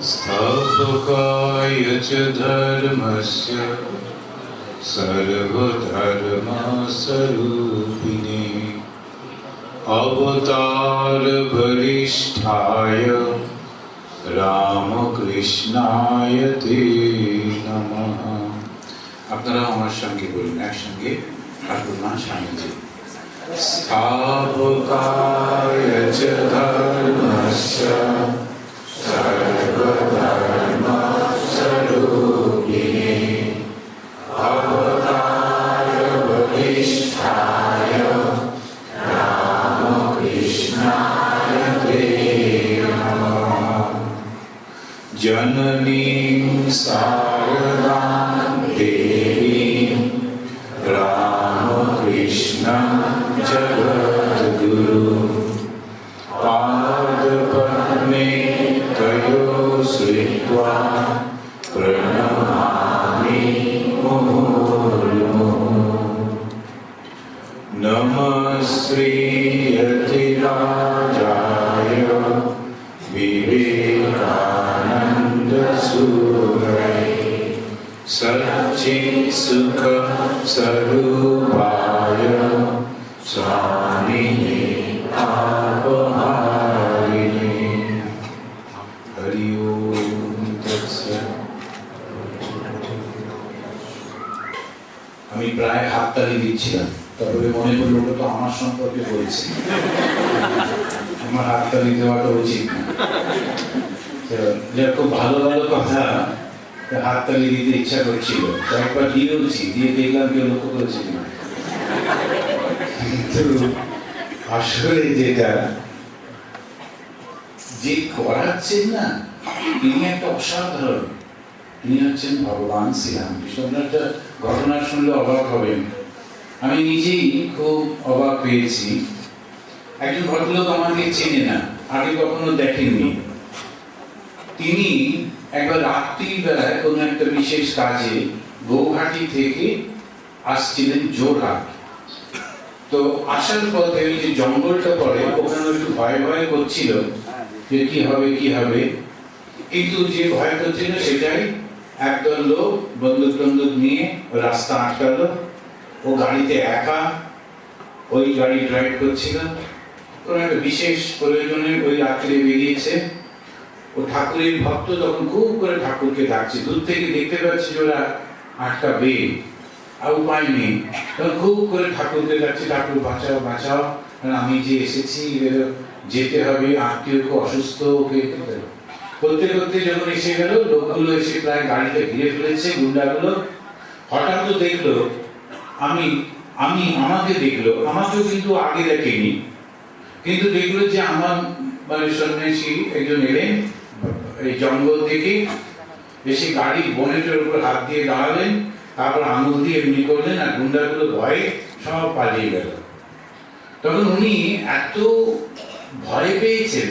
स्थापकाय च धर्मस्य सर्वधर्मस्वरूपिणे अवतार वरिष्ठाय रामकृष्णाय ते नमः। আপনারা আমার সঙ্গে বলুন একসঙ্গে ঠাকুর মা স্বামীজি। स्थापकाय च धर्मस्य सर्वधर्मस्वरूपिणे अवतार वरिष्ठाय रामकृष्णाय ते नमः। जननीं शारदां देवीं रामकृष्णं जगद्गुरु पादपद्मे तयो श्रित्वा प्रणमामि मुहुर्मुहुः। नमः श्रीयतिराजाय विवेकानन्दसूरये सच्चित्सुख स्वरूपाय स्वामिने तापहारिणे। हरि ओम तत्सत्। আমি প্রায় হাততালি দিচ্ছিলাম, তারপরে মনে পড়লো ওটা তো আমার সম্পর্কে বলছি, আমার হাততালি দেওয়াটা উচিত না। খুব ভালো ভালো কথা হাততালি দিতে ইচ্ছা করছিল, কয়েকবার দিয়েওছি, দিয়ে দেখলাম কেউ লক্ষ্য করেছে কিনা। কিন্তু আসলে যেটা যে করাচ্ছেন না, তিনি একটা অসাধারণ, তিনি হচ্ছেন ভগবান শ্রীরামকৃষ্ণ। আপনার একটা ঘটনা শুনলে অবাক হবেন, আমি নিজেই খুব অবাক পেয়েছি। একজন ভদ্রলোক আমাকে চেনে না, আগে কখনো দেখেননি। তিনি একবার রাত্রির বেলায় কোনো একটা বিশেষ কাজে গৌহাটি থেকে আসছিলেন জোরহাট। তো আসার পথে ওই যে জঙ্গলটা পড়ে, ওখানে একটু ভয় ভয় করছিল যে কি হবে কি হবে, কিন্তু যে ভয় করছিল সেটাই একদল লোক বন্দুক টন্দুক নিয়ে রাস্তা আটকালো। ও গাড়িতে একা, ওই গাড়ি ড্রাইভ করছিল, কোনো একটা বিশেষ প্রয়োজনে ওই রাত্রে বেরিয়েছে। ও ঠাকুরের ভক্ত, তখন খুব করে ঠাকুরকে ডাকছে, দূর থেকে দেখতে পাচ্ছি ওরা আটকাবে, আর উপায় নেই, তখন খুব করে ঠাকুরকে ডাকছে, ঠাকুর বাঁচাও বাঁচাও, আমি যে এসেছি যেতে হবে, আত্মীয় অসুস্থ, ওকে করতে করতে যখন এসে গেল, লোকগুলো এসে প্রায় গাড়িতে ঘিরে ফেলেছে, গুন্ডাগুলো। হঠাৎ তো দেখলো আমাকে দেখলো, আমাকেও কিন্তু আগে দেখেনি, কিন্তু দেখলো যে আমার মানে সন্ন্যাসী একজন এলেন এই জঙ্গল থেকে এসে গাড়ির বনেটের উপর হাত দিয়ে দাঁড়ালেন, তারপর আঙুল দিয়ে এমনি করলেন, আর গুন্ডাগুলো ভয়ে সব পালিয়ে গেল। তখন উনি এত ভয় পেয়েছেন,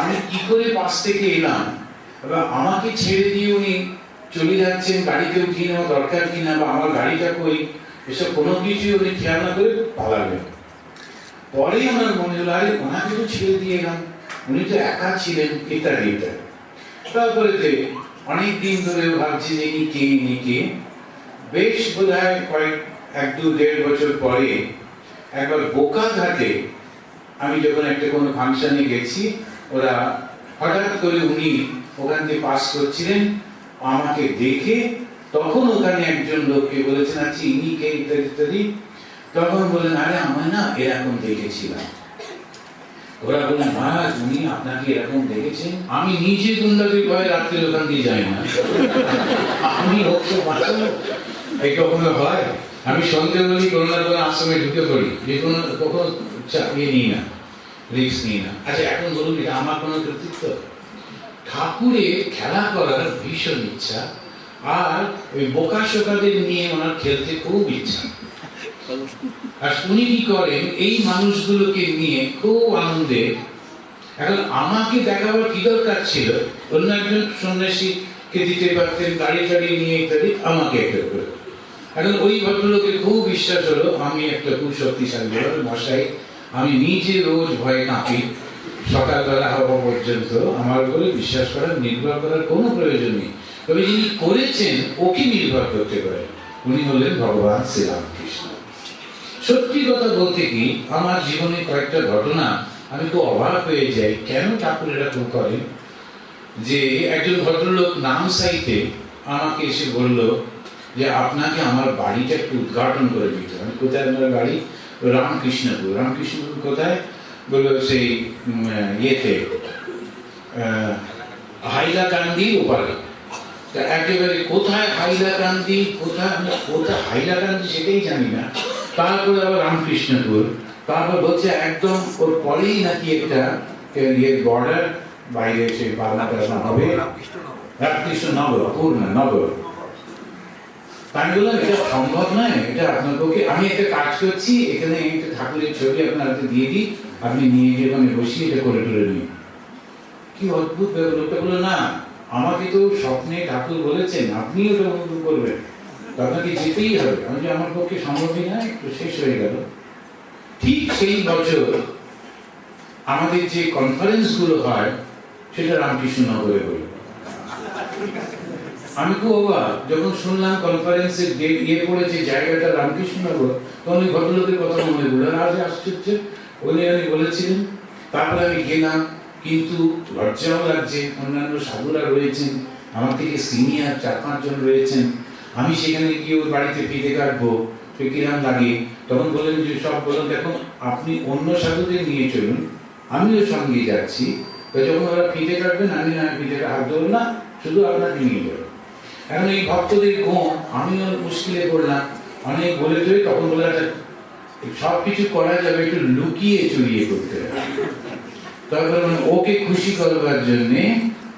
আমি কি করে পাশ থেকে এলাম, এবং আমাকে ছেড়ে দিয়ে উনি চলে যাচ্ছেন, গাড়িতে উঠিয়ে নেওয়া দরকার কিনা, বা আমার গাড়িটা কই, এসব কোনো কিছু উনি খেয়াল না করে পালাবেন। পরে আমার মনে হলো, আরে ওনাকে তো ছেড়ে দিয়ে এলাম, উনি তো একা ছিলেন, ইত্যাদি ইত্যাদি। তারপরে অনেক দিন ধরে ভাবছি যে ইনি কে। বেশ বোধ হয় কয়েক 1-2-1.5 বছর পরে একবার বোকাঘাটে আমি যখন একটা কোনো ফাংশনে গেছি, ওরা হঠাৎ করে উনি ওখান থেকে পাস করছিলেন, আমাকে দেখে তখন ওখানে একজন লোককে বলেছেন, আচ্ছা ইনি কে, ইত্যাদি ইত্যাদি। তখন বললেন, আরে আমার না এরকম দেখেছিলাম। ওরা বললেন, মহারাজ উনি আপনাকে এরকম দেখেছেন। আমি নিজে গুন্ডাদের ভয়ে রাত্রে ওখান দিয়ে যাই না, আমি ওকে বাঁচাবো, এই কখনো হয়? আমি সন্দেহ হলেই কোনো না কোনো আশ্রমে ঢুকে পড়ি, যে কোনো কখনো ইয়ে নিই না, রিস্ক নিই না। আচ্ছা এখন বলুন, এটা আমার কোনো কৃতিত্ব? ঠাকুরের খেলা করার ভীষণ ইচ্ছা, আর ওই বোকা শোকাদের নিয়ে ওনার খেলতে খুব ইচ্ছা। আর উনি কি করেন, এই মানুষগুলোকে নিয়ে খুব আনন্দে। এখন আমাকে দেখাবার কি দরকার ছিল? অন্য একজন সন্ন্যাসীকে দিতে পারতেন, গাড়ি টাড়ি নিয়ে ইত্যাদি, আমাকে একটা করে। এখন ওই ভদ্রলোকের খুব বিশ্বাস হলো আমি একটা খুব শক্তিশালী মশাই, আমি নিজে রোজ ভয়ে কাঁপি, সকালবেলা হওয়া পর্যন্ত আমার উপরে বিশ্বাস করার নির্ভর করার কোনো প্রয়োজন নেই। তবে যিনি করেছেন ওকে নির্ভর করতে পারে, উনি হলেন ভগবান শ্রীরামকৃষ্ণ। সত্যি কথা বলতে কি, আমার জীবনে কয়েকটা ঘটনা আমি খুব অবাক হয়ে যাই কেন ঠাকুর এরকম করেন। যে একজন ভদ্রলোক নামসাইতে আমাকে এসে বলল যে আপনাকে আমার বাড়িটা একটু উদ্ঘাটন করে দিতে। আমি কোথায় আমার বাড়ি? রামকৃষ্ণপুর। রামকৃষ্ণপুর কোথায়? বললো সেই ইয়েতে হাইলাকান্দি ওপারে। একেবারে কোথায় হাইলাকান্দি, কোথায় হাইলাকান্দি সেটাই জানি না। তারপরে আবার রামকৃষ্ণপুর, তারপর বলছে একদম ওর পরেই নাকি একটা বর্ডার, বাইরে সে বাংলাটা হবে রামকৃষ্ণনগর, পূর্ণা নগর। আমি বললাম এটা সম্ভব নয়, এটা আপনার পক্ষে। আমি একটা কাজ করছি, এখানে একটা ঠাকুরের ছবি আপনার হাতে দিয়ে দিই, আপনি নিয়ে গিয়ে ওখানে বসিয়ে এটা করে টরে নিন। কি অদ্ভুত ব্যাপারটা! বললো না, আমাকে তো স্বপ্নে ঠাকুর বলেছেন আপনি ওটা অনুভব করবেন, আপনাকে যেতেই হবে। আমি যে আমার পক্ষে সম্ভবই নয়, তো শেষ হয়ে গেল। ঠিক সেই বছর আমাদের যে কনফারেন্স গুলো হয় সেটা রামকৃষ্ণনগরে হলো। আমি খুব অবাক যখন শুনলাম কনফারেন্সের ইয়ে পড়েছে জায়গাটা রামকৃষ্ণনগর, তখন ওই ভদ্রলোকের কথা মনে পড়লো। আজ আশ্চর্য, উনি বলেছিলেন। তারপরে আমি গেলাম, কিন্তু লজ্জাও লাগছে, অন্যান্য সাধুরা রয়েছেন, আমার থেকে সিনিয়র 4-5 জন রয়েছেন। আমি সেখানে গিয়ে ওর বাড়িতে ফিতে কাটবো, কিরাম লাগে। তখন বললেন যে সব বললেন দেখুন আপনি অন্য সাধুদের নিয়ে চলুন, আমিও সঙ্গে যাচ্ছি। যখন ওরা ফিতে কাটবেন আমি না ফিতে হাত ধরবো না, শুধু আপনাকে নিয়ে যাবো। এখন এই ভক্তদের গণ, আমিও মুশকিলে পড়লাম। অনেক বলে তো তখন বলে সব কিছু করা যাবে, একটু লুকিয়ে চুরিয়ে করতে হবে। তারপরে ওকে খুশি করবার জন্যে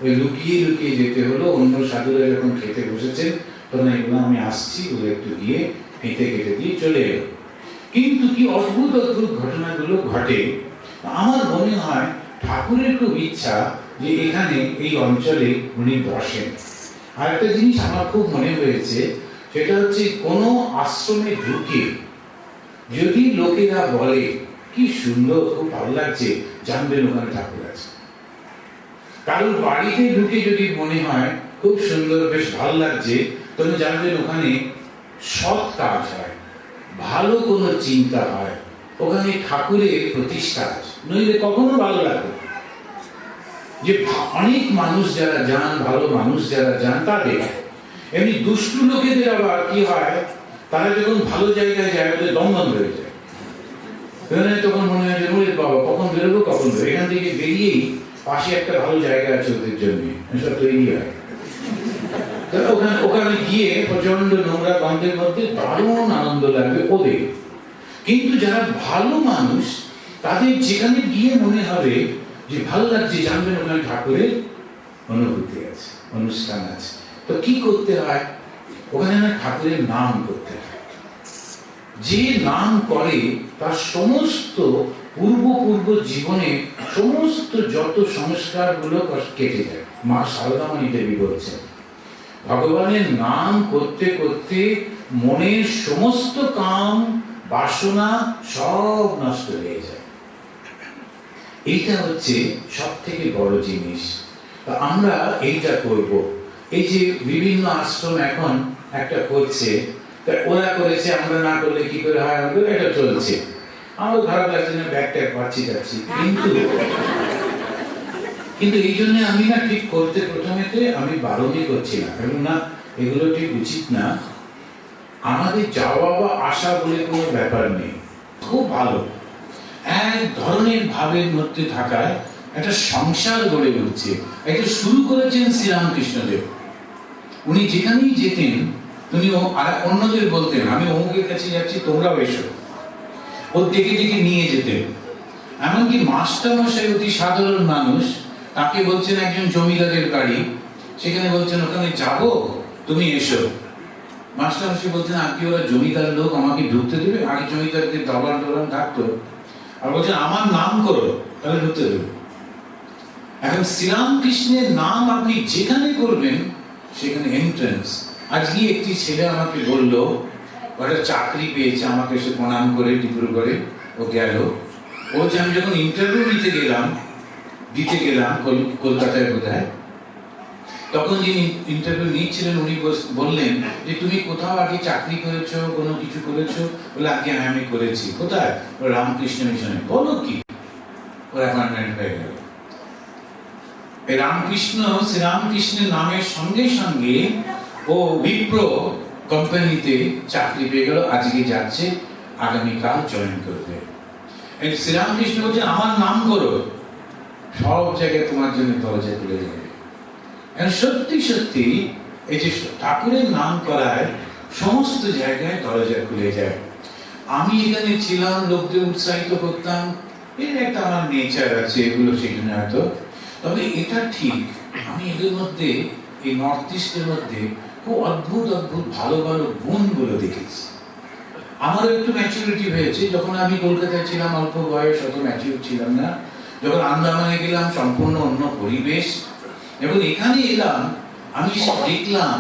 ওই লুকিয়ে লুকিয়ে যেতে হলো। অন্য সাধুরা যখন খেতে বসেছেন তখন এগুলো আমি আসছি, ওগুলো একটু দিয়ে ফেঁতে কেটে দিয়ে চলে এলো। কিন্তু কি অদ্ভুত অদ্ভুত ঘটনাগুলো ঘটে। আমার মনে হয় ঠাকুরের খুব ইচ্ছা যে এখানে এই অঞ্চলে উনি বসেন। আর একটা জিনিস আমার খুব মনে হয়েছে, সেটা হচ্ছে কোনো আশ্রমে ঢুকে যদি লোকেরা বলে কি সুন্দর, খুব ভালো লাগছে, জানবেন ওখানে ঠাকুর আছে। কারোর বাড়িতে ঢুকে যদি মনে হয় খুব সুন্দর, বেশ ভালো লাগছে, তবে জানবেন ওখানে সৎ কাজ হয়, ভালো কোনো চিন্তা হয়, ওখানে ঠাকুরের প্রতিষ্ঠা আছে। নইলে কখনো ভালো লাগে যে অনেক মানুষ যারা যান, ভালো মানুষ যারা যান তাদের। এমনি দুষ্টু লোকেদের আবার কি হয়, তারা যখন ভালো জায়গায় যায় ওদের দম বন্ধ হয়ে যায়। তখন মনে হয় যে বাবা কখন বেরোবো, কখন বেরোবো। এখান থেকে বেরিয়েই পাশে একটা ভালো জায়গা আছে ওদের জন্য, এসব তৈরি হয়। ওখানে গিয়ে প্রচন্ড নোংরা গন্ধের মধ্যে দারুণ আনন্দ লাগবে ওদের। কিন্তু যারা ভালো মানুষ তাদের যেখানে গিয়ে মনে হবে যে ভালো লাগছে, জানবেন ওখানে ঠাকুরের অনুভূতি আছে, অনুষ্ঠান আছে। তো কি করতে হয়? ওখানে না ঠাকুরের নাম করতে হয়। যে নাম করে তার সমস্ত পূর্ব জীবনে সমস্ত যত সংস্কার গুলো কেটে যায়। মা সারদামণি দেবী বলছেন ভগবানের নাম করতে করতে মনের সমস্ত কাম বাসনা সব নষ্ট হয়ে যায়। এইটা হচ্ছে সব থেকে বড় জিনিস। আমরা এইটা করব। এই যে বিভিন্ন আশ্রম এখন একটা করছে, ওরা করেছে, আমরা না করলে কি করে হয়? এটা চলছে, আমার খারাপ লাগছে না, ব্যাগ ট্যাগ পাচ্ছি যাচ্ছি। কিন্তু এই জন্য আমি না ঠিক করতে প্রথমেতে আমি বারণই করছি না, কারণ না এগুলো ঠিক উচিত না। আমাদের যাওয়া বা আসা বলে কোনো ব্যাপার নেই, খুব ভালো এক ধরনের ভাবের মধ্যে থাকায় একটা সংসার গড়ে উঠছে। এটা শুরু করেছেন শ্রীরামকৃষ্ণদেব। উনি যেখানেই যেতেন উনি অন্যদের বলতেন আমি অমুকের কাছে যাচ্ছি, তোমরাও এসো। ওর দেখে দেখে নিয়ে যেতেন। এমনকি মাস্টারমশাই অতি সাধারণ মানুষ, তাকে বলছেন একজন জমিদারের বাড়ি, সেখানে বলছেন ওখানে যাব, তুমি এসো। মাস্টারমশাই বলছেন আর কি ওরা জমিদার লোক, আমাকে ঢুকতে দেবে? আগে জমিদারদের দলান টলান থাকতো, আর বলছেন আমার নাম করো তাহলে ঢুকতে দেবে। এখন শ্রীরামকৃষ্ণের নাম আপনি যেখানে করবেন সেখানে এন্ট্রান্স। আজকে একটি ছেলে আমাকে বললো ওটা চাকরি পেয়েছে, আমাকে এসে প্রণাম করে ডিব্রুগড়ে ও গেল। ও যে আমি যখন ইন্টারভিউ নিতে গেলাম দিতে গেলাম কলকাতায় বোধহয়। তখন যিনি ইন্টারভিউ নিচ্ছিলেন উনি বললেন যে তুমি কোথাও আগে চাকরি করেছো, কোনো কিছু করেছো? বলে আগে আমি করেছি। কোথায়? রামকৃষ্ণ মিশনে। বলো কি? ওর অ্যাপয়েন্টমেন্ট হয়ে গেল। শ্রীরামকৃষ্ণের নামের সঙ্গে সঙ্গে ও বিপ্রো কোম্পানিতে চাকরি পেয়ে গেল। আজকে যাচ্ছে, আগামীকাল জয়েন করবে। শ্রীরামকৃষ্ণ বলছে আমার নাম করো, সব জায়গায় তোমার জন্য দরজা খুলে যাবে। সত্যি সত্যি এই যে ঠাকুরের নাম করায় সমস্ত জায়গায় দরজা খুলে যায়। আমি এখানে ছিলাম, লোকদের উৎসাহিত করতাম, এর একটা আমার নেচার আছে, এগুলো সেখানে হয়তো। তবে এটা ঠিক, আমি এদের মধ্যে, এই নর্থ ইস্টের মধ্যে খুব অদ্ভুত অদ্ভুত ভালো ভালো গুণগুলো দেখেছি। আমারও একটু ম্যাচুরিটি হয়েছে। যখন আমি কলকাতায় ছিলাম অল্প বয়স, অত ম্যাচিউর ছিলাম না। যখন আন্দামানে গেলাম সম্পূর্ণ অন্য পরিবেশ, এবং এখানে এলাম আমি দেখলাম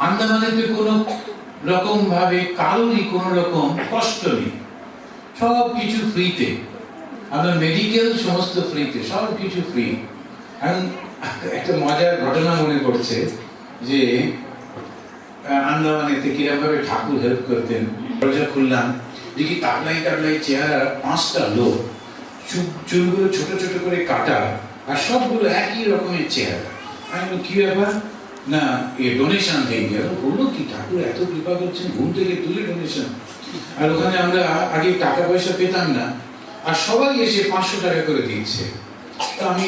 আন্দামানেতে কোনো রকম ভাবে কারোরই কোনো রকম কষ্ট নেই, সব কিছু ফ্রিতে। আপনার মেডিকেল সমস্ত ফ্রিতে, সব কিছু ফ্রি। এখন একটা মজার ঘটনা মনে পড়ছে যে আন্দামানেতে কিরকম ভাবে ঠাকুর হেল্প করতেন। দরজা খুললাম, দেখি তাবলাই টাবলাই চেহারা 5টা লোক, চুলগুলো ছোট ছোট করে কাটা, আর সবগুলো একই রকমের চেহারা। আমি বললাম কি ব্যাপার? না ডোনেশন দিয়ে গেল। বললো কি ঠাকুর এত কৃপা করছেন, ঘুম থেকে তুলে ডোনেশন। আর ওখানে আমরা আগে টাকা পয়সা পেতাম না, আর সবাই এসে 500 টাকা করে দিচ্ছে। তো আমি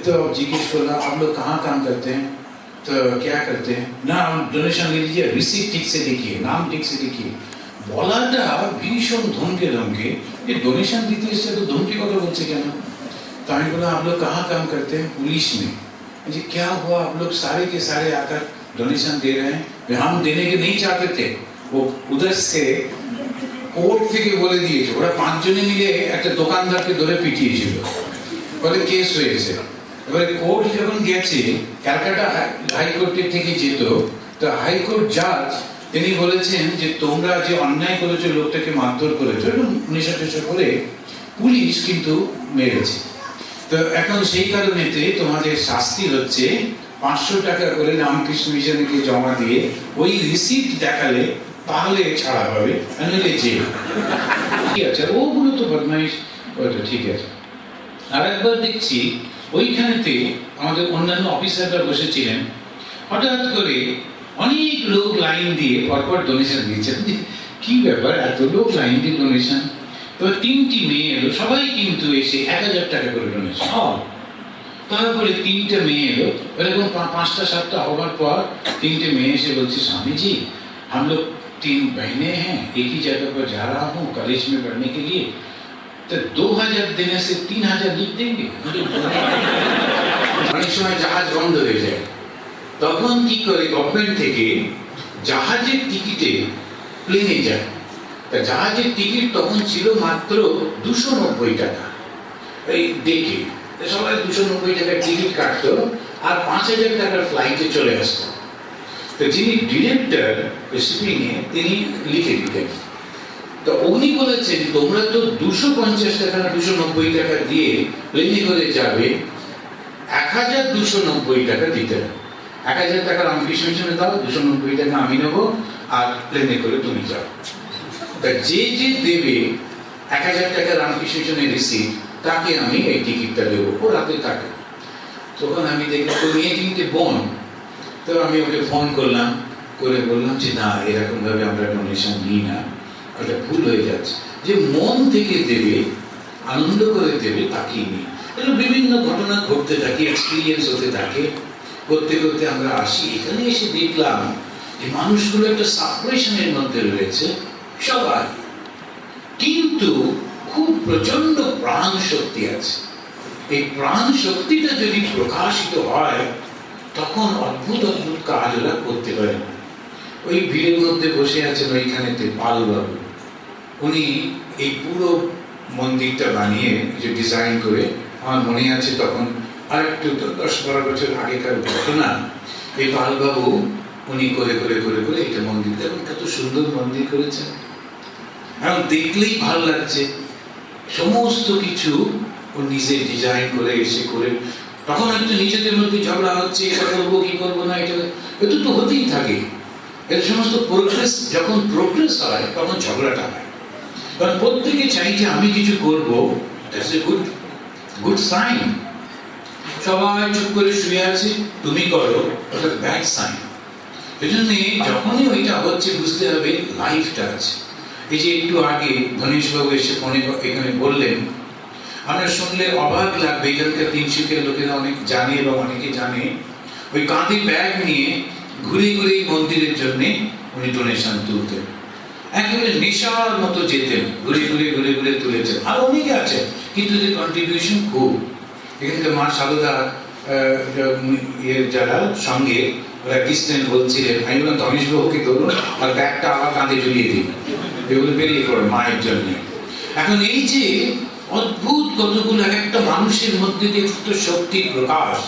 তো জিজ্ঞেস করলাম आप लोग कहाँ काम करते हैं, तो क्या करते हैं? ना डोनेशन ले लीजिए, रिसीट ठीक से लिखिए, नाम ठीक से लिखिए। বলাটা ভীষণ ধমকে ধমকে, যে ডোনেশন দিতে এসে তো ধমকি কথা বলছে কেন? तो আমি बोला आप लोग कहाँ काम करते हैं? पुलिस में। जी क्या हुआ, आप लोग सारे के सारे आकर डोनेशन दे रहे हैं? हम देने के नहीं चाहते थे, वो उधर से কোর্ট থেকে বলে দিয়েছে। ওরা 5 জনে মিলে একটা দোকানদারকে ধরে পিটিয়েছিল, বলে কেস হয়েছে। এবারে কোর্ট যখন গেছে, ক্যালকাটা হাইকোর্টের থেকে যেত, তো হাইকোর্ট জাজ তিনি বলেছেন যে তোমরা যে অন্যায় করেছো, লোকটাকে মারধর করেছো, নেশা করে পুলিশ কিন্তু মেরেছে। তো এখন সেই কারণেতে তোমাদের শাস্তি হচ্ছে 500 টাকা করে রামকৃষ্ণ মিশনকে জমা দিয়ে ওই রিসিপ্ট দেখালে তাহলে ছাড়া পাবে, নইলে জেল। ঠিক আছে, ওগুলো তো বদমাইশ, ওটা ঠিক আছে। আর একবার দেখছি ওইখানেতে আমাদের অন্যান্য অফিসাররা বসেছিলেন, হঠাৎ করে অনেক লোক লাইন দিয়ে পরপর ডোনেশন দিয়েছেন। কি ব্যাপার, এত লোক লাইন দিয়ে ডোনেশন? তো 3টি মেয়ে এলো, সবাই কিন্তু এসে 1000 টাকা করে ডোনেশন। তারপরে 3টে মেয়ে এলো, এরকম 5টা 7টা হওয়ার পর 3টে মেয়ে এসে বলছে स्वामी जी हम लोग 3 बहनें हैं, एक ही जगह पर जा रहा हूँ कॉलेज में पढ़ने के लिए, तो 2000 देने से 3000 लिख देंगे। অনেক সময় জাহাজ বন্ধ হয়ে যায়, তখন কি করে গভর্নমেন্ট থেকে জাহাজের টিকিটে প্লেনে যায়। তা জাহাজের টিকিট তখন ছিল মাত্র 290 টাকা। এই দেখে সবাই 290 টাকার টিকিট কাটতো, আর 5000 টাকার ফ্লাইটে চলে আসতো। তো যিনি ডিরেক্টর শিপিং এ, তিনি লিখে দিতেন। তো উনি বলেছেন তোমরা তো 250 টাকা না 290 টাকা দিয়ে প্লেনে করে যাবে, 1290 টাকা দিতে হবে। 1000 টাকা রামকৃষ্ণ মিশনে দাও, 290 টাকা আমি নেবো, আর প্লেনে করে তুমি যাও। তা যে যে দেবে 1000 টাকা রামকৃষ্ণ মিশনের রিসিপ্ট, তাকে আমি এই টিকিটটা দেবো, ও রাতে থাকে। তখন আমি দেখলাম তো মেয়ে 3টে বোন। তো আমি ওকে ফোন করলাম, করে বললাম যে না, এরকম ভাবে আমরা ডোনেশন নিই না, ওটা ভুল হয়ে যাচ্ছে। যে মন থেকে দেবে, আনন্দ করে দেবে, তাকেই নিই। বিভিন্ন ঘটনা ঘটতে থাকে, এক্সপিরিয়েন্স হতে থাকে, করতে করতে আমরা আসি। এখানে এসে দেখলাম যে মানুষগুলো একটা সাপারেশনের মধ্যে রয়েছে সবাই, কিন্তু খুব প্রচন্ড প্রাণ শক্তি আছে। এই প্রাণ শক্তিটা যদি প্রকাশিত হয়, তখন অদ্ভুত অদ্ভুত কাজ ওরা করতে পারে। ওই ভিড়ের মধ্যে বসে আছেন ওইখানেতে পালবাবু, উনি এই পুরো মন্দিরটা বানিয়ে যে ডিজাইন করে, আমার মনে আছে তখন আর একটু 10-12 বছর আগেকার ঘটনা। এই পালবাবু উনি করে করে করে করে এটা মন্দিরটা এখন কত সুন্দর মন্দির করেছেন। এখন দেখলেই ভালো লাগছে। সমস্ত কিছু ও নিজে ডিজাইন করে এসে করে, তখন হয়তো নিজেদের মধ্যে ঝগড়া হচ্ছে, এটা করবো কি করবো না, এটা তো হতেই থাকে। এর সমস্ত প্রোগ্রেস, যখন প্রোগ্রেস হয় তখন ঝগড়াটা হয়, কারণ প্রত্যেকে চাই যে আমি কিছু করবো, দ্যাটস এ গুড সাইন। সবাই চুপ করে শুয়ে আছে, তুমি করো, ওটা ব্যাড সাইন। এই জন্য যখনই ওইটা হচ্ছে বুঝতে হবে লাইফটা আছে। এই যে একটু আগে ধনেশবাবু এসে ফোনে এখানে বললেন, আমরা শুনলে অবাক লাগবে, এখানকার তিনশিকের লোকেরা অনেক জানে এবং অনেকে জানে, ওই কাঁধে ব্যাগ নিয়ে ঘুরে ঘুরে মন্দিরের জন্য উনি ডোনেশন তুলতেন, একেবারে নেশার মতো যেতেন, ঘুরে ঘুরে ঘুরে ঘুরে তুলেছেন। আর অনেকে আছে, কিন্তু যে কন্ট্রিবিউশন খুব। এখানকার মা সারদা যারা সঙ্গে ওরা ডিস্টেন্স বলছিলেন, আমি বললাম ধনেশবাবুকে ধরুন আর ব্যাগটা আবার কাঁধে ঝুলিয়ে দিন, এগুলো বেরিয়ে পড়ে মায়ের জন্য। এখন এই যে অদ্ভুত কতগুলো একটা মানুষের মধ্যে দিয়ে ছোট শক্তির প্রকাশ,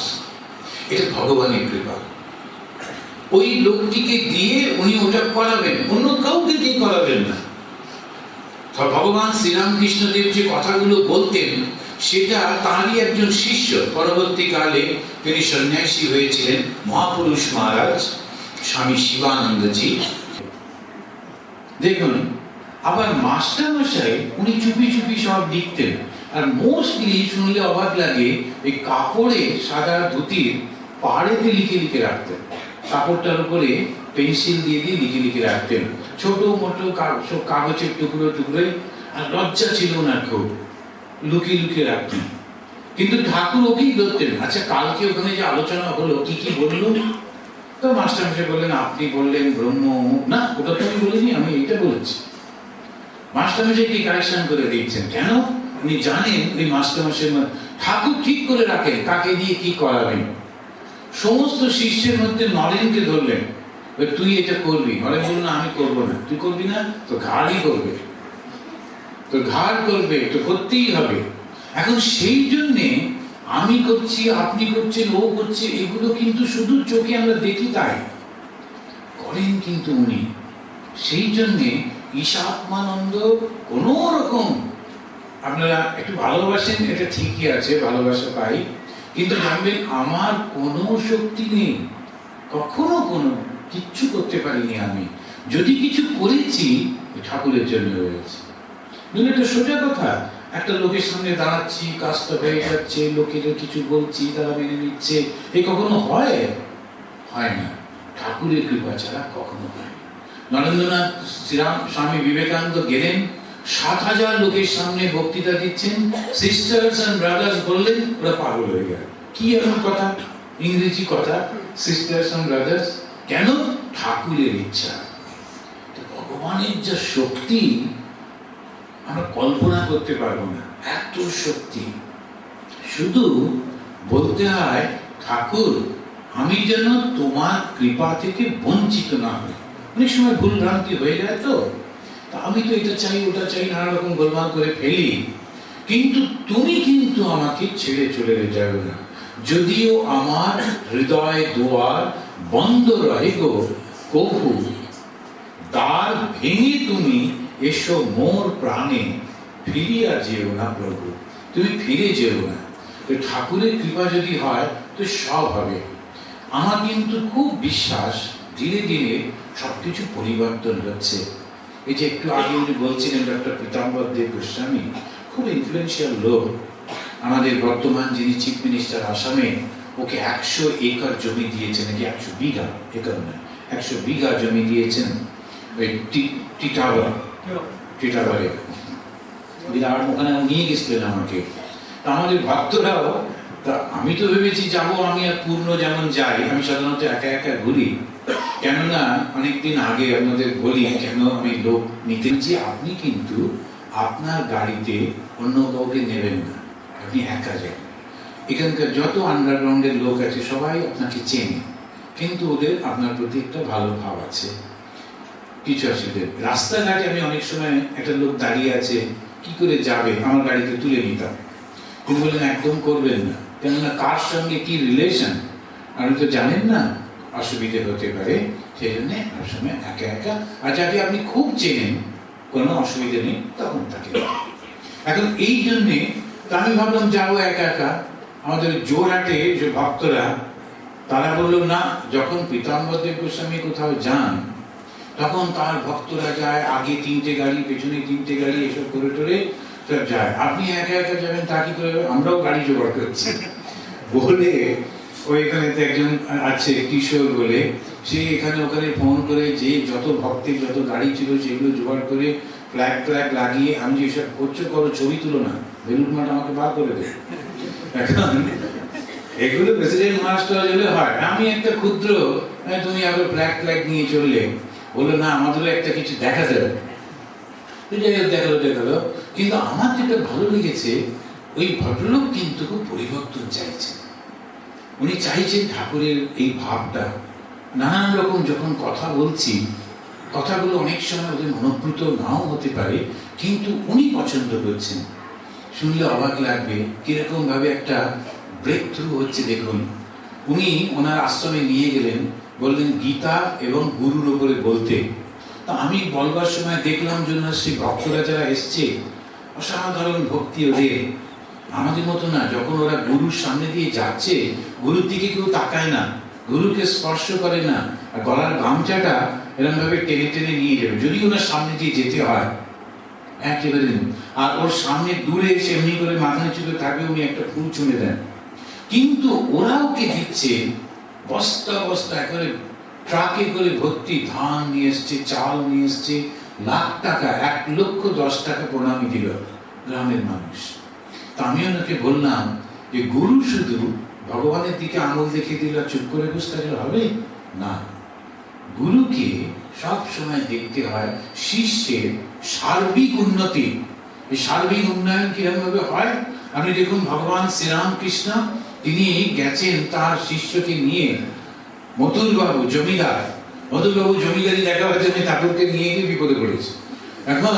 এটা ভগবানের কৃপা। ওই লোকটিকে দিয়ে উনি ওটা করাবেন, অন্য কাউকে দিয়ে করাবেন না। ভগবান শ্রীরামকৃষ্ণদেব যে কথাগুলো বলতেন, সেটা তারই একজন শিষ্য, পরবর্তীকালে তিনি সন্ন্যাসী হয়েছিলেন, মহাপুরুষ মহারাজ স্বামী শিবানন্দজি। দেখুন, আবার মাস্টার মশাই উনি চুপি চুপি সব লিখতেন। আর মোস্টলি শুনলে অবাক লাগে, এই কাপড়ে সাদা ধুতির পাড়েতে লিখে লিখে রাখতেন, কাপড়টার উপরে পেন্সিল দিয়ে দিয়ে লিখে লিখে রাখতেন, ছোট মোটো সব কাগজের টুকরো টুকরো। আর লজ্জা ছিল না, খুব লুকিয়ে লুকিয়ে রাখতেন। কিন্তু ঠাকুর ওকেই ধরতেন, আচ্ছা কালকে ওখানে যে আলোচনা হলো কি কি বললো, তো মাস্টার মশাই বললেন আপনি বললেন ব্রহ্ম, না ওটা তো আমি বলিনি, আমি এইটা বলেছি। মাস্টার মশাই কি কারেকশন করে দিচ্ছেন, কেন? উনি জানেন ওই মাস্টার মশাই ঠাকুর ঠিক করে রাখেন কাকে দিয়ে কি করাবেন। সমস্ত শিষ্যের মধ্যে নরেনকে ধরলেন, তুই এটা করবি। নরেন বলল না আমি করবো না। তুই করবি না তো ঘাড়ই করবে, তো ঘাড় করবে, তো করতেই হবে। এখন সেই জন্যে আমি করছি, আপনি করছেন, ও করছে, এগুলো কিন্তু শুধু চোখে আমরা দেখি, তাই করেন কিন্তু উনি। সেই জন্যে ঈশাত্মানন্দ কোন রকম, আপনারা একটু ভালোবাসেন, এটা ঠিকই আছে, ভালোবাসা পাই, কিন্তু জানবেন আমার কোনো শক্তি নেই, কখনো কোনো কিচ্ছু করতে পারিনি আমি। যদি কিছু করেছি ঠাকুরের জন্য হয়েছে। এটা সোজা কথা, একটা লোকের সামনে দাঁড়াচ্ছি, কাজটা হয়ে যাচ্ছে, লোকের কিছু বলছি, তারা মেনে নিচ্ছে, এ কখনো হয়? হয় না, ঠাকুরের কৃপা ছাড়া কখনো হয় না। নরেন্দ্রনাথ স্বামী বিবেকানন্দ গেলেন, ৭,০০০ লোকের সামনে বক্তৃতা দিচ্ছেন, সিস্টার্স এন্ড ব্রাদার্স বললেন, ওরা পাগল হয়ে গেল। কি এমন কথা, ইংরেজি কথা, সিস্টার্স এন্ড ব্রাদার্স, কেন? ঠাকুরের ইচ্ছা। ভগবানের যা শক্তি আমরা কল্পনা করতে পারবো না, এত শক্তি। শুধু বলতে হয় ঠাকুর আমি যেন তোমার কৃপা থেকে বঞ্চিত না হই। অনেক সময় ভুল ভ্রান্তি হয়ে যায়, তো আমি তো এটা চাই ওটা চাই, নানা রকম গোলমাল করে ফেলি, কিন্তু তুমি কিন্তু আমাকে ছেড়ে চলে যাবে না। যদিও আমার হৃদয় দুয়ার বন্ধ রহে গো কভু, দ্বার ভেঙে তুমি এসো মোর প্রাণে, ফিরিয়া যেও না প্রভু। তুমি ফিরে যেও না। ঠাকুরের কৃপা যদি হয় তো সব হবে। আমার কিন্তু খুব বিশ্বাস ধীরে ধীরে সবকিছু পরিবর্তন হচ্ছে। এই যে একটু আগে উনি বলছিলেন ডক্টর পীতাম্বর দেব গোস্বামী, খুব ইনফ্লুয়েন্সিয়াল লোক, আমাদের বর্তমান যিনি চিফ মিনিস্টার আসামে, ওকে ১০০ একর জমি দিয়েছেন, নাকি ১০০ বিঘা, একর নয় ১০০ বিঘা জমি দিয়েছেন ওই টিটাগড়ে। বিরাট ওখানে নিয়ে গেছিলেন আমাকে। তা আমাদের ভক্তরাও, তা আমি তো ভেবেছি যাবো, আমি আর পূর্ণ যেমন যাই, আমি সাধারণত একা একা ঘুরি, কেননা অনেকদিন আগে আপনাদের বলি কেন আমি লোক নিতে, যে আপনি কিন্তু আপনার গাড়িতে অন্য কাউকে নেবেন না, আপনি একা যান। এখানকার যত আন্ডারগ্রাউন্ডের লোক আছে সবাই আপনাকে চেনে, কিন্তু ওদের আপনার প্রতি একটা ভালো ভাব আছে। কিছু আসলে রাস্তাঘাটে আমি অনেক সময় একটা লোক দাঁড়িয়ে আছে, কি করে যাবে, আমার গাড়িতে তুলে নিতাম। তিনি বললেন একদম করবেন না, কেননা কার সঙ্গে কি রিলেশন আপনি তো জানেন না, অসুবিধে হতে পারে। সেই জন্য আপনার সময় একা একা, আর যাকে আপনি খুব চেনেন কোনো অসুবিধা নেই তখন তাকে। এখন এই জন্যে তা আমি ভাবলাম যাবো একা একা। আমাদের জোরহাটে যে ভক্তরা তারা বললো না, যখন পীতাম্বর দেব গোস্বামী কোথাও যান তখন তার ভক্তরা যায়, আগে 3টে গাড়ি, পেছনে 3টে গাড়ি, এসব করে টোরে সব যায়, আপনি একা একা যাবেন তা কি করে? আমরাও গাড়ি জোগাড় করছি বলে ওইখানে একজন আছে কিশোর বলে, সে এখানে ওখানে ফোন করে যে যত ভক্তের যত গাড়ি ছিল সেগুলো জোগাড় করে ফ্ল্যাগ ফ্ল্যাগ লাগিয়ে, আমি যেসব করছো করো, ছবি তুলো না, বেলুন মাঠ আমাকে বার করে দেবে। এখন এগুলো প্রেসিডেন্ট মাস্টার হলে হয়, আমি একটা ক্ষুদ্র, তুমি আবার ফ্ল্যাগ ফ্ল্যাগ নিয়ে চললে, বললো না আমাদেরও একটা কিছু দেখাতে হবে। দেখালো। কিন্তু আমার যেটা ভালো লেগেছে, ওই ভদ্রলোক কিন্তু খুব পরিবর্তন চাইছে। উনি চাইছেন ঠাকুরের এই ভাবটা। নানান রকম যখন কথা বলছি, কথাগুলো অনেক সময় ওদের মনোপ্রুত নাও হতে পারে, কিন্তু উনি পছন্দ করছেন। শুনলে অবাক লাগবে কিরকম ভাবে একটা ব্রেক থ্রু হচ্ছে। দেখুন, উনি ওনার আশ্রমে নিয়ে গেলেন, বললেন গীতা এবং গুরুর উপরে বলতে। তা আমি বলবার সময় দেখলাম জন্য সেই ভক্তরা যারা এসছে, অসাধারণ ভক্তি ওদের, আমাদের মতো না। যখন ওরা গুরুর সামনে দিয়ে যাচ্ছে, গুরুর দিকে কেউ তাকায় না, গুরুকে স্পর্শ করে না, আর গলার গামছাটা এরকম ভাবে টেনে টেনে নিয়ে যাবে যদি ওনার সামনে দিয়ে যেতে হয়, একেবারে। আর ওর সামনে দূরে এসে এমনি করে মাথা নিচু করে থাকবে, উনি একটা ফুল চুনে দেন। কিন্তু ওরা ওকে দিচ্ছে বস্তা বস্তা, একেবারে ট্রাকে করে ভর্তি ধান নিয়ে এসছে, চাল নিয়ে এসছে, লাখ টাকা, 1,10,000 টাকা প্রণামী দিল গ্রামের মানুষ। তা আমি ওনাকে বললাম যে গুরু শুধু ভগবানের দিকে আঙুল দেখিয়ে দিল, চুপ করে বসে থাকলে হবে না। গুরুকে সব সময় দেখতে হয় শিষ্যের সার্বিক উন্নতি। এই সার্বিক উন্নয়ন কিরকম ভাবে হয়? আপনি দেখুন, ভগবান শ্রীরামকৃষ্ণ তিনি গেছেন তার শিষ্যকে নিয়ে, মথুরবাবু জমিদার, মথুরবাবু জমিদারি দেখাবার জন্য ঠাকুরকে নিয়ে গিয়ে বিপদে পড়েছে। এখন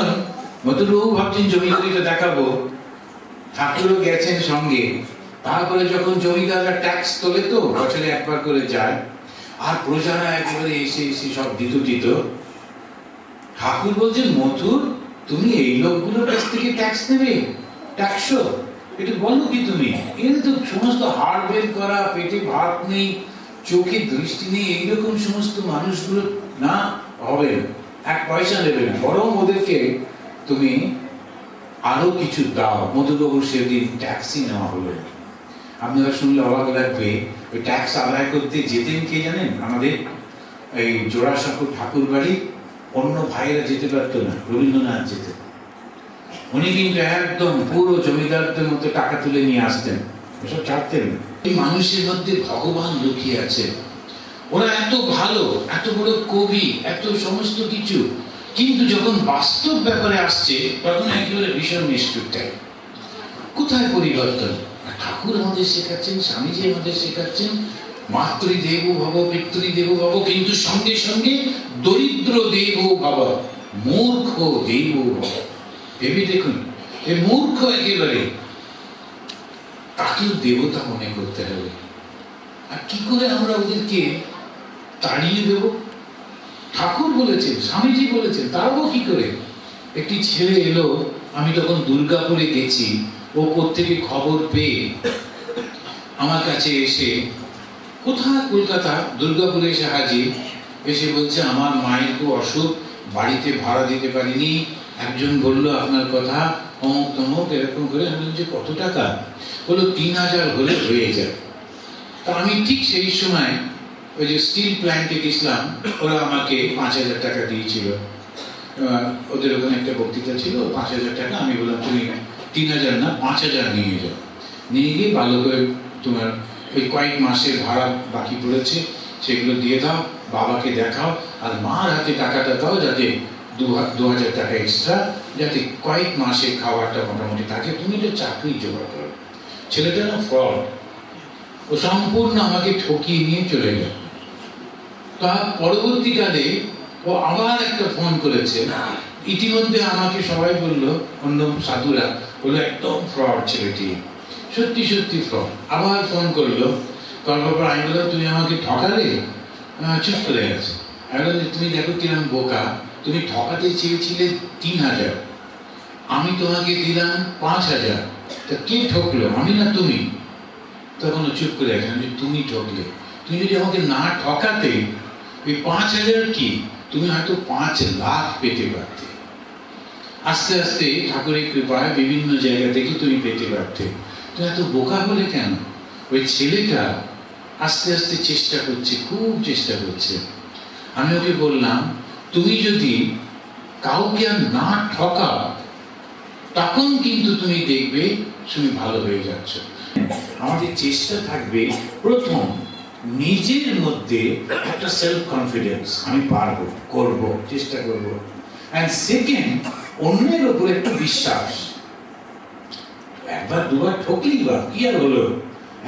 মথুরবাবু ভাবছেন জমিদারিটা দেখাবো, ঠাকুরও গেছেন সঙ্গে। তারপরে যখন জমিদাররা ট্যাক্স তোলে, তো বছরে একবার করে যায়, আর প্রজারা একেবারে এসে এসে সব দিত। ঠাকুর বলছেন, মথুর তুমি এই লোকগুলোর কাছ থেকে ট্যাক্স নেবে? ট্যাক্স এটা বলো কি তুমি? এর তো সমস্ত হাড় বের করা, পেটে ভাত নেই, চোখে দৃষ্টি নেই, এইরকম সমস্ত মানুষগুলো না, হবে না, 1 পয়সা নেবে না, বরং ওদেরকে তুমি আরো কিছু দাও। মধুবাবুর সেদিন ট্যাক্সই নেওয়া হলো। আপনারা শুনলে অবাক লাগবে, ওই ট্যাক্স আদায় করতে যেতেন কে জানেন? আমাদের এই জোড়াসাঁকো ঠাকুর বাড়ি অন্য ভাইয়েরা যেতে পারতো না, রবীন্দ্রনাথ যেতেন। উনি কিন্তু একদম পুরো জমিদারদের মতো টাকা তুলে নিয়ে আসতেন, এসব ছাড়তেন না। এই মানুষের মধ্যে ভগবান লুকিয়ে আছে। ওরা এত ভালো, এত বড় কবি, এত সমস্ত কিছু, কিন্তু যখন বাস্তব ব্যাপারে আসছে তখন একেবারে ভীষণ নিষ্ঠুরটাই। কোথায় পরিবর্তন? ঠাকুর আমাদের শেখাচ্ছেন, স্বামীজি আমাদের শেখাচ্ছেন মাতৃদেব ভব পিতৃদেব ভব, কিন্তু সঙ্গে সঙ্গে দরিদ্র দেব ভব, মূর্খ দেব ভব। ভেবে দেখুন, এই মূর্খ একেবারে, তাকেও দেবতা মনে করতে হবে। আর কি করে আমরা ওদেরকে তাড়িয়ে দেব? ঠাকুর বলেছেন, স্বামীজি বলেছেন, তারও কি করে? একটি ছেলে এলো, আমি তখন দুর্গাপুরে গেছি, ও কোত্থেকে খবর পেয়ে আমার কাছে এসে, কোথায় কলকাতা, দুর্গাপুরে এসে হাজির, এসে বলছে আমার মায়ের খুব অসুখ, বাড়িতে ভাড়া দিতে পারিনি, একজন বললো আপনার কথা, অমুক তমুক এরকম করে। আমি বলছি কত টাকা? বললো 3,000 হলে হয়ে যায়। তা আমি ঠিক সেই সময় ওই যে স্টিল প্ল্যান্টে গেছিলাম, ওরা আমাকে 5,000 টাকা দিয়েছিল। ওদের ওখানে একটা বক্তৃতা ছিল, 5,000 টাকা। আমি বললাম তুমি 3,000 না 5,000 নিয়ে যাও। নিয়ে গিয়ে ভালো করে তোমার ওই কয়েক মাসের ভাড়া বাকি পড়েছে সেগুলো দিয়ে দাও, বাবাকে দেখাও, আর মার হাতে টাকাটা দাও, যাতে 2,000 টাকা এক্সট্রা, যাতে কয়েক মাসে খাবারটা মোটামুটি থাকে। তুমি তো চাকরি জোগাড় করো। ছেলেটা না ফ্রড, ও সম্পূর্ণ আমাকে ঠকিয়ে নিয়ে চলে গেল। তার পরবর্তীকালে ও আবার একটা ফোন করেছে। ইতিমধ্যে আমাকে সবাই বললো, অন্য সাধুরা বললো একদম ফ্রড ছেলেটি, সত্যি সত্যি ফ্রড। আবার ফোন করলো, তারপর আমি বললাম তুমি আমাকে ঠকালে? চুপ করে গেছে। আমি বললাম তুমি দেখো কিরম বোকা, তুমি ঠকাতে চেয়েছিলে 3,000, আমি তোমাকে দিলাম 5,000, তা কে ঠকলো, আমি না তুমি? তখন ও চুপ করে আছে, তুমি ঠকলে। তুমি যদি আমাকে না ঠকাতে ওই 5,000 কি, তুমি হয়তো 5 লাখ পেতে পারতে। আস্তে আস্তে ঠাকুরের কৃপায় বিভিন্ন জায়গা থেকে তুমি পেতে পারতে। তুমি এত বোকা হলে কেন? ওই ছেলেটা আস্তে আস্তে চেষ্টা করছে, খুব চেষ্টা করছে। আমি ওকে বললাম, তুমি যদি কাউকে আর না ঠকাও তখন কিন্তু তুমি দেখবে তুমি ভালো হয়ে যাচ্ছ। আমাদের চেষ্টা থাকবে প্রথম নিজের মধ্যে একটা সেলফ কনফিডেন্স, আমি পারবো, করব, চেষ্টা করব। এন্ড সেকেন্ড, অন্যের উপর একটু বিশ্বাস। একবার দুবার ঠকলি বা কি আর হলো,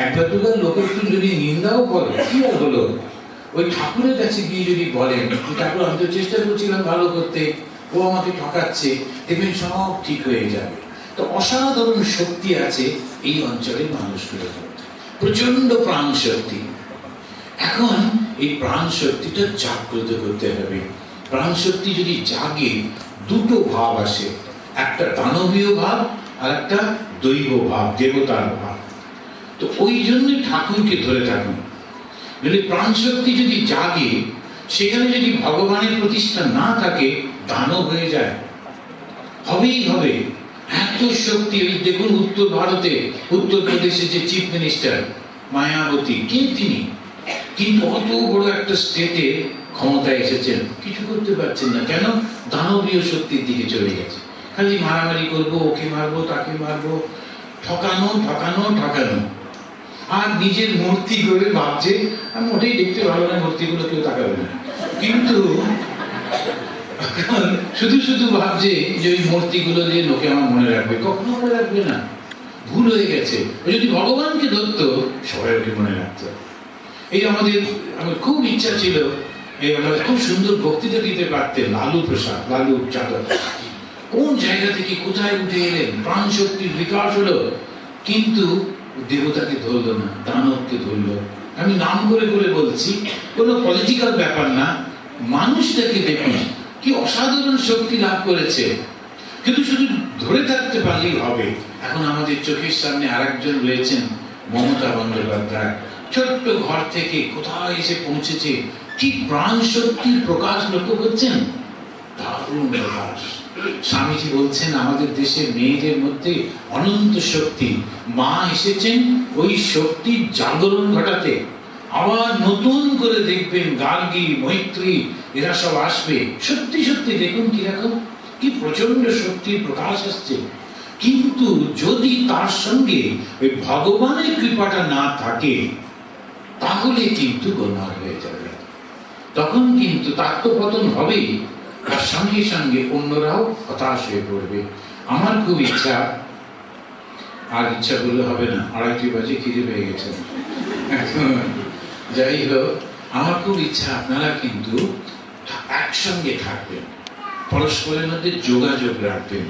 একবার দুবার লোকের একটু যদি নিন্দাও করে কি আর হলো। ওই ঠাকুরের কাছে গিয়ে যদি বলেন, ঠাকুর আমি তো চেষ্টা করছিলাম ভালো করতে, ও আমাকে ঠকাচ্ছে, দেখবেন সব ঠিক হয়ে যাবে। তো অসাধারণ শক্তি আছে এই অঞ্চলের মানুষগুলোর মধ্যে, প্রচন্ড প্রাণ শক্তি। এখন এই প্রাণ শক্তিটা জাগ্রত করতে হবে। প্রাণ শক্তি যদি জাগে, দুটো ভাব আসে, একটা দানবীয় ভাব আর একটা দৈব ভাব, দেবতার ভাব। তো ওই জন্য ঠাকুরকে ধরে থাকুন। যদি প্রাণ শক্তি যদি জাগে, সেখানে যদি ভগবানের প্রতিষ্ঠা না থাকে, দানব হয়ে যায়, হবেই হবে। এত শক্তি। ওই দেখুন উত্তর ভারতে, উত্তরপ্রদেশের যে চিফ মিনিস্টার মায়াবতী, কে তিনি? কিন্তু অত বড় একটা স্টেটে ক্ষমতায় এসেছেন, কিছু করতে পারছেন না। কেন? দানবীয় শক্তির দিকে চলে গেছে। খালি মারামারি করবো, ওকে মারবো, তাকে মারবো, ঠকানো ঠকানো ঠকানো। আর নিজের মূর্তি করে ভাবছে আমি মোটেই দেখতে ভালো না, মূর্তিগুলো কেউ তাকাবে না। কিন্তু শুধু শুধু ভাবছে যে ওই মূর্তিগুলো দিয়ে লোকে আমার মনে রাখবে, কখনো মনে রাখবে না, ভুল হয়ে গেছে। যদি ভগবানকে ধরতো, সবাই ওকে মনে রাখতো। এই আমার খুব ইচ্ছা ছিল, আমরা খুব সুন্দর বক্তৃতা দিতে পারতেন লালু প্রসাদ, লালু যাদব। কোন জায়গা থেকে কোথায় উঠে এলেন, প্রাণ শক্তির বিকাশ হলো, কিন্তু দেবতাকে ধরলো না, দানবকে ধরলো। আমি নাম করে করে বলছি, কোনো পলিটিক্যাল ব্যাপার না। মানুষটাকে দেখুন কি অসাধারণ শক্তি লাভ করেছে, কিন্তু শুধু ধরে থাকতে পারলেই হবে। এখন আমাদের চোখের সামনে আরেকজন রয়েছেন, মমতা বন্দ্যোপাধ্যায়। ছোট্ট ঘর থেকে কোথায় এসে পৌঁছেছে, কি প্রাণ শক্তির প্রকাশ লক্ষ্য করছেন, দারুণ প্রকাশ। স্বামীজি বলছেন আমাদের দেশের মেয়েদের মধ্যে অনন্ত শক্তি, মা এসেছেন ওই শক্তির জাগরণ ঘটাতে। আবার নতুন করে দেখবেন গার্গী, মৈত্রী, এরা সব আসবে। সত্যি সত্যি দেখুন কিরকম, কি প্রচন্ড শক্তির প্রকাশ আসছে। কিন্তু যদি তার সঙ্গে ওই ভগবানের কৃপাটা না থাকে, তাহলে কিন্তু গোলমাল হয়ে যাবে। তখন কিন্তু তার তো পতন হবেই, তার সঙ্গে সঙ্গে অন্যরাও হতাশ হয়ে পড়বে। আমার খুব ইচ্ছা, আর ইচ্ছা করলে হবে না, 2:30 বাজে, খিদে পেয়ে গেছে। যাই হোক, আমার খুব ইচ্ছা আপনারা কিন্তু একসঙ্গে থাকবেন, পরস্পরের মধ্যে যোগাযোগ রাখবেন,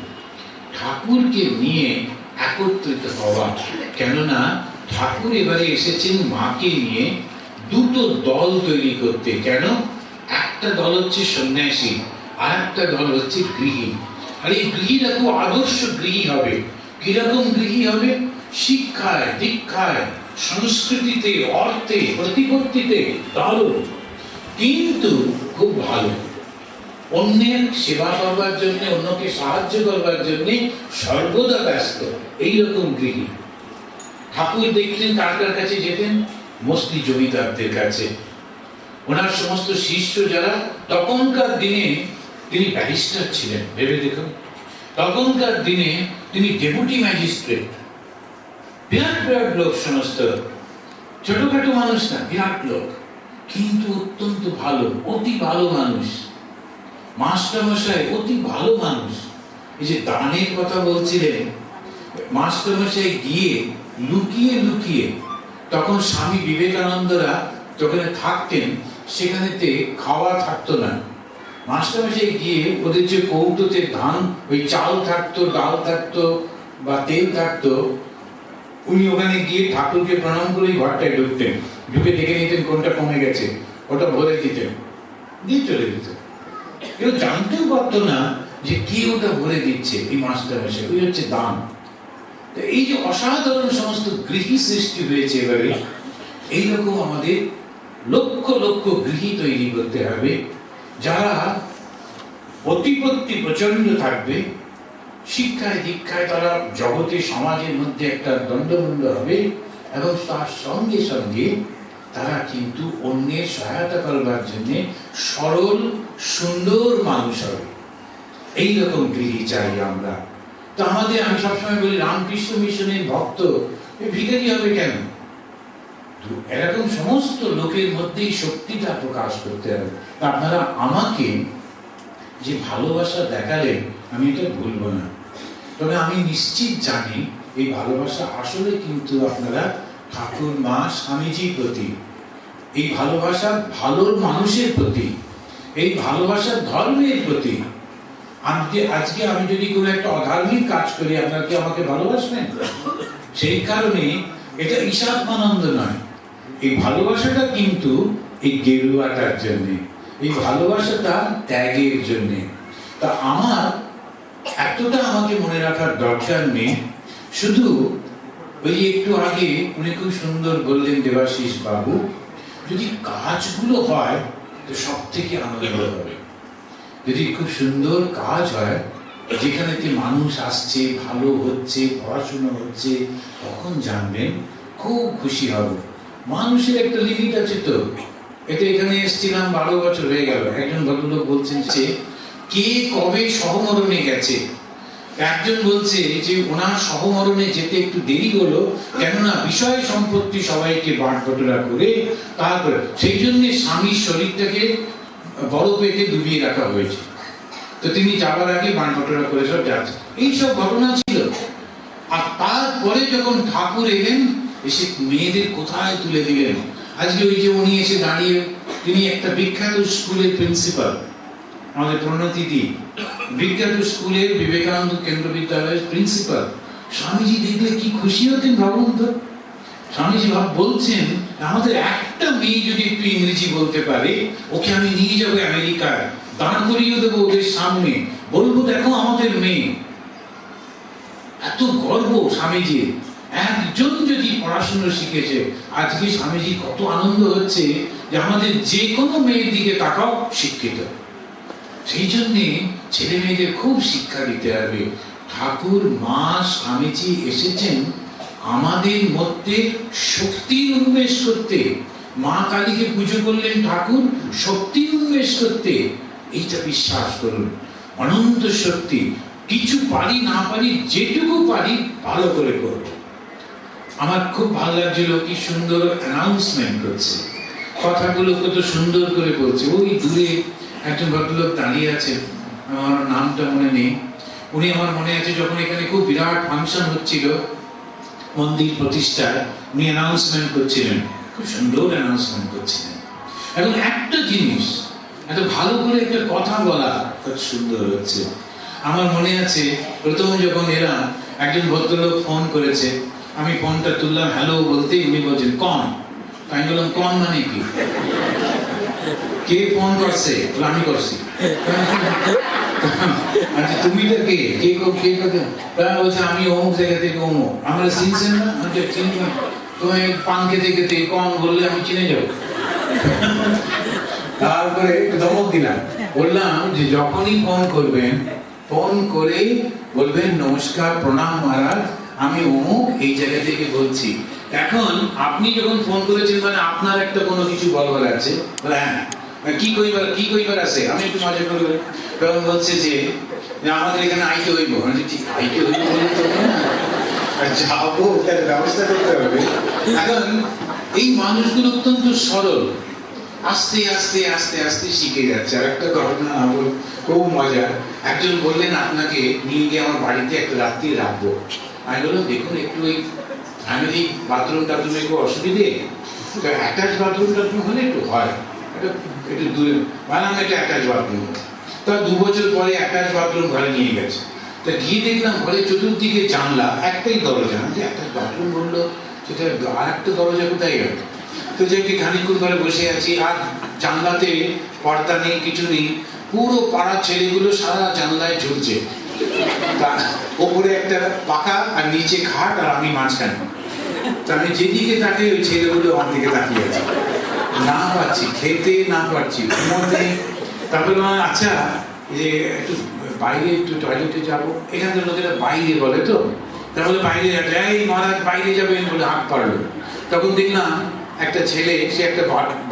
ঠাকুরকে নিয়ে একত্রিত হওয়া। কেননা ঠাকুর এবারে এসেছেন মাকে নিয়ে দুটো দল তৈরি করতে। কেন? একটা দল হচ্ছে সন্ন্যাসী, আর একটা দল হচ্ছে গৃহী। আর এই গৃহীরা খুব আদর্শ গৃহী হবে। কিরকম গৃহী হবে? শিক্ষায়, দীক্ষায়, সংস্কৃতিতে, অর্থে, প্রতিপত্তিতে দারুণ, কিন্তু খুব ভালো। অন্যের সেবা করবার জন্য, অন্যকে সাহায্য করবার জন্য সর্বদা ব্যস্ত, এইরকম গৃহী। ঠাকুর দেখতেন কার কার কাছে যেতেন? মস্তি জমিদারদের কাছে। ওনার সমস্ত শিষ্য যারা, তখনকার দিনে তিনি ব্যারিস্টার ছিলেন, ভেবে দেখুন। তখনকার দিনে তিনি ডেপুটি ম্যাজিস্ট্রেট, বিরাট বিরাট লোক, সমস্ত ছোটখাটো মানুষ না, বিরাট লোক, কিন্তু অত্যন্ত ভালো, অতি ভালো মানুষ। মাস্টারমশাই অতি ভালো মানুষ। এই যে দানের কথা বলছিলেন, মাস্টারমশাই গিয়ে লুকিয়ে লুকিয়ে, তখন স্বামী বিবেকানন্দরা যেখানে থাকতেন সেখানেতে খাওয়া থাকতো না। মাস্টারমশাই গিয়ে ওদের যে কৌটোতে ধান, ওই চাল থাকতো, ডাল থাকতো বা তেল থাকতো, উনি ওখানে গিয়ে ঠাকুরকে প্রণাম করে ঘরটায় ঢুকতেন, ঢুকে দেখে নিতেন কোনটা কমে গেছে, ওটা ভরে দিতেন, দিয়ে চলে যেতেন। কেউ জানতেও পারতো না যে কে ওটা ভরে দিচ্ছে। এই মাস্টারমশাই, ওই হচ্ছে দান। তো এই যে অসাধারণ সমস্ত গৃহী সৃষ্টি হয়েছে, এবারে এইরকম আমাদের লক্ষ লক্ষ গৃহী তৈরি করতে হবে, যারা প্রতিপত্তি প্রচন্ড থাকবে, শিক্ষায় দীক্ষায় তারা জগতে সমাজের মধ্যে একটা দ্বন্দ্বমন্দ হবে, এবং তার সঙ্গে সঙ্গে তারা কিন্তু অন্যের সহায়তা করবার জন্য সরল সুন্দর মানুষ হবে। এইরকম গৃহী চাই আমরা। তো আমাদের, আমি সবসময় বলি, রামকৃষ্ণ মিশনের ভক্ত ভিখারি হবে কেন? এরকম সমস্ত লোকের মধ্যেই শক্তিটা প্রকাশ করতে হবে। আপনারা আমাকে যে ভালোবাসা দেখালেন, আমি এটা ভুলবো না। তবে আমি নিশ্চিত জানি এই ভালোবাসা আসলে কিন্তু আপনারা ঠাকুর মা স্বামীজির প্রতি, এই ভালোবাসা ভালোর মানুষের প্রতি, এই ভালোবাসা ধর্মের প্রতি। আজকে আমি যদি কোনো একটা অধার্মিক কাজ করি, আপনারা কি আমাকে ভালোবাসবেন? সেই কারণে এটা ঈশাত্মানন্দ নয়, এই ভালোবাসাটা কিন্তু এই গেরুয়াটার জন্য, এই ভালোবাসাটা ত্যাগের জন্য। তা আমার এতটা আমাকে মনে রাখার দরকার নেই, শুধু ওই একটু আগে উনি খুব সুন্দর বললেন দেবাশিস বাবু, যদি কাজগুলো হয় তো সব থেকে আনন্দ হবে। যদি খুব সুন্দর কাজ হয়, যেখানে মানুষ আসছে, ভালো হচ্ছে, পড়াশোনা হচ্ছে, তখন জানবেন খুব খুশি হব। মানুষের একটা লিমিট আছে। তো এটা এখানে এসেছিলাম 12 বছর হয়ে গেল। একজন ভদ্রলোক বলছেন যে কে কবে সহমরণে গেছে। একজন বলছে যে ওনার সহমরণে যেতে একটু দেরি হলো, কেননা বিষয় সম্পত্তি সবাইকে বাঁটবটরা করে, তারপর সেই জন্য স্বামীর শরীরটাকে বরফেতে ডুবিয়ে রাখা হয়েছে। তো তিনি যাবার আগে বাঁটবটরা করে সব যাচ্ছে। এইসব ঘটনা ছিল। আর তারপরে যখন ঠাকুর এলেন, এসে মেয়েদের কোথায় তুলে দিলেন। আজকে ওই যে উনি এসে দাঁড়িয়ে, তিনি একটা বিখ্যাত স্কুলের প্রিন্সিপাল, আমাদের প্রণতিদি, বিখ্যাত স্কুলের বিবেকানন্দ কেন্দ্র বিদ্যালয়ের প্রিন্সিপাল। স্বামীজি দেখলে কি খুশি হতেন ভাবুন তো। স্বামীজি বলছেন, আমাদের একটা মেয়ে যদি একটু ইংরেজি বলতে পারে, ওকে আমি নিয়ে যাবো আমেরিকায়, দাঁড় করিয়ে দেবো ওদের সামনে, বলবো দেখো আমাদের মেয়ে। এত গর্ব স্বামীজির। একজন যদি পড়াশোনা শিখেছে, আজকে স্বামীজি কত আনন্দ হচ্ছে যে আমাদের যে কোনো মেয়ের দিকে তাকাও শিক্ষিত। সেই জন্যে ছেলে মেয়েদের খুব শিক্ষা দিতে হবে। ঠাকুর মা স্বামীজি এসেছেন আমাদের মধ্যে শক্তির উন্মেষ করতে। মা কালীকে পুজো করলেন ঠাকুর শক্তির উন্মেষ করতে। এইটা বিশ্বাস করুন, অনন্ত শক্তি। কিছু পারি না পারি, যেটুকু পারি ভালো করে করব। আমার খুব ভালো লাগছিল, কি সুন্দর অ্যানাউন্সমেন্ট করছে, কথাগুলো কত সুন্দর করে বলছে। ওই দূরে একজন ভদ্রলোক দাঁড়িয়ে আছে, আমার নামটা মনে নেই। উনি, আমার মনে আছে, যখন এখানে খুব বিরাট ফাংশন হচ্ছিল মন্দির প্রতিষ্ঠায়, উনি অ্যানাউন্সমেন্ট করছিলেন, খুব সুন্দর অ্যানাউন্সমেন্ট করছিলেন। এখন একটা জিনিস, এত ভালো করে একটা কথা বলা খুব সুন্দর হচ্ছে। আমার মনে আছে প্রথম যখন এরা, একজন ভদ্রলোক ফোন করেছে, আমি ফোনটা তুললাম, হ্যালো বলতে উনি বলছেন কন। আমি বললাম কন মানে কি, কে ফোন করছে? আমি করছি। আচ্ছা তুমিটা কে? কে কে কে? তারা বলছে আমি অমুক জায়গা থেকে অমুক। আমরা চিনছেন না? চিনব না। তুমি পান খেতে খেতে কন বললে আমি চিনে যাবো। তারপরে ধমক দিলাম, বললাম যে যখনই ফোন করবেন, ফোন করে বলবেন নমস্কার প্রণাম মহারাজ, আমি অমুক এই জায়গা থেকে বলছি। এখন আপনি যখন ফোন করেছেন মানে আপনার একটা কোনো কিছু বলবার আছে। হ্যাঁ, কি কইবার আছে, আমি একটু মজা করবো। তখন বলছে যে আমাদের এখানে আইতে হইব। ঠিক আইতে হইব বলে তো যাবো, তার ব্যবস্থা করতে হবে। এখন এই মানুষগুলো অত্যন্ত সরল, আস্তে আস্তে আস্তে আস্তে শিখে যাচ্ছে। আর একটা ঘটনা খুব মজা। একজন বললেন আপনাকে নিয়ে গিয়ে আমার বাড়িতে একটা রাত্রি রাখবো। আমি বললাম দেখুন একটু ওই ফ্যামিলি বাথরুম টাথরুমে একটু অসুবিধে, অ্যাটাচ বাথরুম টাথরুম হলে একটু হয়, একটু দূরে বানাম একটা অ্যাটাচ বাথরুম। তা 2 বছর পরে অ্যাটাচ বাথরুম ঘরে নিয়ে গেছে। তা গিয়ে দেখলাম ঘরে চতুর্দিকে জানলা, একটাই দরজা। অ্যাটাচ বাথরুম বললো, সেটা আর একটা দরজা কোথায় গেল? তো যে খানিকক্ষণ ধরে বসে আছি, আর জানলাতে পর্দা নেই, কিছু নেই, পুরো পাড়ার ছেলেগুলো সারা জানলায় ঝুলছে। ওপরে একটা পাখা আর নিচে খাট আর আমি মাঝখানে। তো আমি যেদিকে তাকিয়ে ওই ছেলেগুলো আমার দিকে তাকিয়ে আছে, না পাচ্ছি খেতে, না পাচ্ছি ঘুমোতে। তারপরে আচ্ছা যে একটু বাইরে একটু টয়লেটে যাবো, এখানকার লোকেরা বাইরে বলে তো, তাহলে বাইরে যাবে, এই মহারাজ বাইরে যাবেন বলে হাত পারলো। তখন দেখলাম একটা ছেলে, সে একটা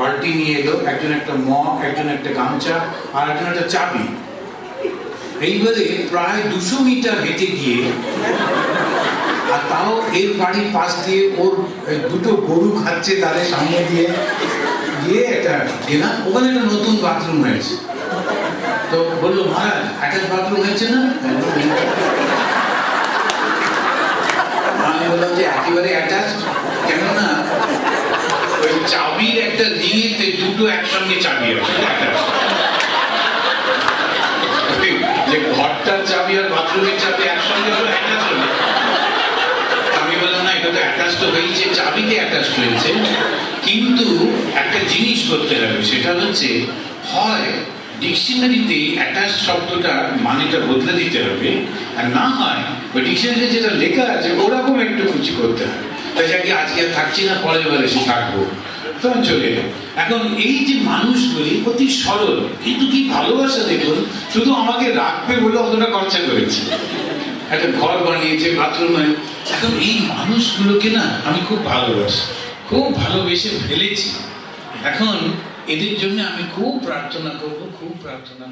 বালতি নিয়ে এলো, একজন একটা মগ, একজন একটা গামছা, আর একজন একটা চাবি। এইবারে প্রায় 200 মিটার হেঁটে গিয়ে, আর তাও এর বাড়ির পাশ দিয়ে ওর দুটো গরু খাচ্ছে তাদের সামনে দিয়ে গিয়ে একটা গেলাম, ওখানে একটা নতুন বাথরুম হয়েছে। তো বললো মহারাজ অ্যাটাচ বাথরুম হয়েছে না? আমি বললাম যে একেবারে অ্যাটাচ, কেননা ওই চাবির একটা রিংয়েতে দুটো একসঙ্গে চাবি আছে, যে ঘরটার চাবি আর বাথরুমের চাবি একসঙ্গে অ্যাটাচ হলো। আমি বললাম না, এটা তো অ্যাটাচ তো হয়েছে, চাবিতে অ্যাটাচ হয়েছে, কিন্তু একটা জিনিস করতে হবে, সেটা হচ্ছে হয় ডিকশনারিতে অ্যাটাচ শব্দটার মানেটা বদলে দিতে হবে, আর না হয় ওই ডিকশনারিতে যেটা লেখা আছে ওরকম একটু কিছু করতে হবে। তাই যাকে আজকে আর থাকছি না, পরের বার এসে থাকবো, তখন চলে এলো। এখন এই যে মানুষগুলি অতি সরল, কিন্তু কি ভালোবাসা দেখুন, শুধু আমাকে রাখবে বলে অতটা খরচা করেছে, একটা ঘর বানিয়েছে, বাথরুমে। এখন এই মানুষগুলোকে না আমি খুব ভালোবাসি, খুব ভালোবেসে ফেলেছি। এখন এদের জন্য আমি খুব প্রার্থনা করবো, খুব প্রার্থনা।